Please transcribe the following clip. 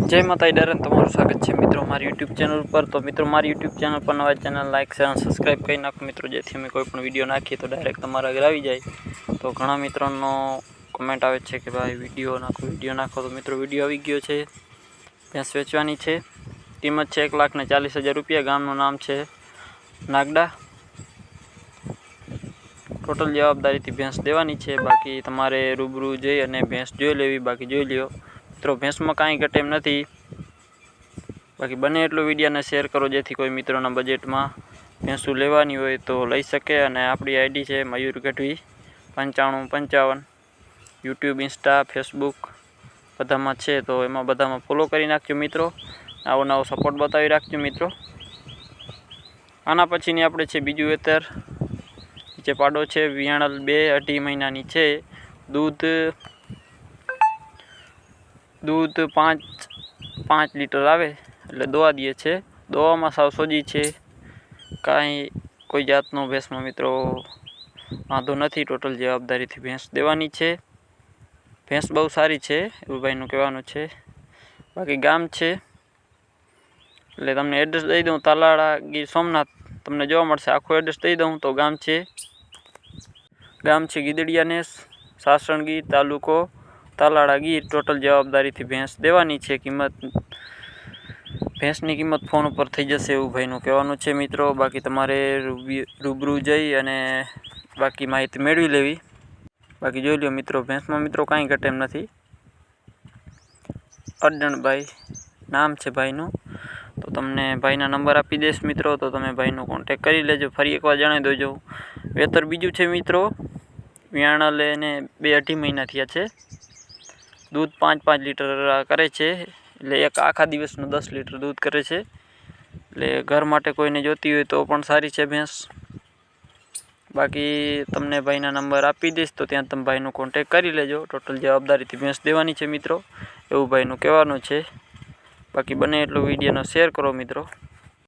जय माता डरन तमारू स्वागत है मित्रों मारी यूट्यूब चैनल पर। तो मित्रों मारी यूट्यूब चैनल पर नवा चैनल लाइक शेयर सब्सक्राइब कर नाखो मित्रों, जेथी अमे कोईपण विडियो नाखीए तो डायरेक्ट तमारा आगे आवी जाए। तो घणा मित्रों कमेंट आवे छे कि भाई विडियो नाखो। तो मित्रों विडियो आवी गयो छे। भैंस वेचवानी छे, किंमत छे 1,40,000 रुपया। गामनुं नाम छे नागडा। टोटल जवाबदारी थी भैंस देवानी छे। बाकी तमारे रूबरू जई अने भैंस जोई लेवी। बाकी जोई ल्यो मित्रों, भैंस में कांई घटे एम नथी। बाकी बने एटलो विडियो ने शेर करो जेथी कोई मित्रों बजेट में भैंसू लेवानी होय तो लई सके। अने आपणी आईडी है मयूर गढ़वी 9555। यूट्यूब इंस्टा फेसबुक बधामां छे, तो एमां बधामां फॉलो करी नाखजो मित्रों। आवो नवो सपोर्ट बतावी राखजो मित्रों। आना पछीनी आपणे छे बीजું वेतर नीचे पाडो छे वियाणल 2-2.5 महीनानी छे। दूध 5 लीटर आवे एटले दोवा दिए छे। दोवामां साव सोजी छे, कांई कोई जातनो भैंस में मित्रों वांधो नथी। टोटल जवाबदारी थी भैंस देवानी छे। भैंस बहु सारी छे एवुं भाईनुं कहेवानुं छे। बाकी गाम छे एटले तमने एड्रेस दई दऊं, तालाड़ा गीर सोमनाथ तमने जोवा मळशे। आखुं एड्रेस दई दऊं तो गाम छे गीदड़िया नेस, सासणगीर, तालुको तालाड़ा गीर। टोटल जवाबदारी थी भैंस देवानी छे। भैंसनी किंमत फोन पर थई जशे एवुं भाईनुं कहेवानुं छे मित्रों। बाकी तमारे रूबरू जई अने बाकी माहिती मेळवी लेवी। बाकी जोई ल्यो मित्रों, भैंस में मित्रों कांई घटे एम नथी। अड्डण भाई नाम छे भाईनुं। तो तमने भाईना नंबर आपी देश मित्रों, तो तमे भाईनो कॉन्टेक्ट करी लेजो। फरी एकवार जणावी देजो वेतर बीजुं छे मित्रों। वियाणल ने 2-2.5 महीना थया छे। दूध 5-5 लीटर करे छे, एटले एक आखा दिवसनुं 10 लीटर दूध करे छे। एटले घर माटे कोईने जोती होय तो पण सारी छे भैंस। बाकी तमने भाईना नंबर आपी दईश तो त्यां तमे भाईनो कॉन्टेक्ट करी लेजो। टोटल जवाबदारी थी भैंस देवानी छे मित्रों एवुं भाईनुं कहेवानुं छे। बाकी बने एटलो विडियोने शेर करो मित्रों।